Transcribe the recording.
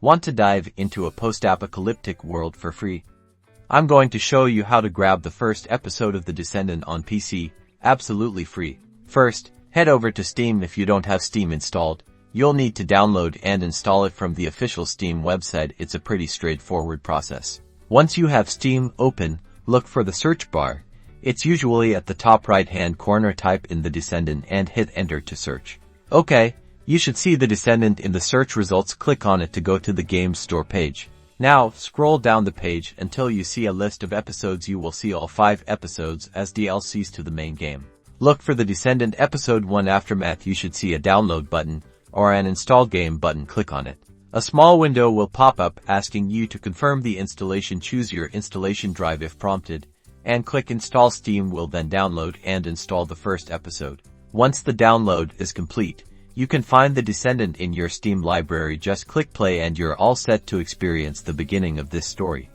Want to dive into a post-apocalyptic world for free? I'm going to show you how to grab the first episode of The Descendant on PC, absolutely free. First, head over to Steam. If you don't have Steam installed, you'll need to download and install it from the official Steam website. It's a pretty straightforward process. Once you have Steam open, look for the search bar. It's usually at the top right-hand corner. Type in The Descendant and hit enter to search. Okay, you should see The Descendant in the search results. Click on it to go to the game's store page. Now, scroll down the page until you see a list of episodes. You will see all 5 episodes as DLCs to the main game. Look for The Descendant Episode 1 Aftermath. You should see a download button or an install game button. Click on it. A small window will pop up asking you to confirm the installation. Choose your installation drive if prompted, and click Install. Steam will then download and install the first episode. Once the download is complete, you can find The Descendant in your Steam library. Just click play and you're all set to experience the beginning of this story.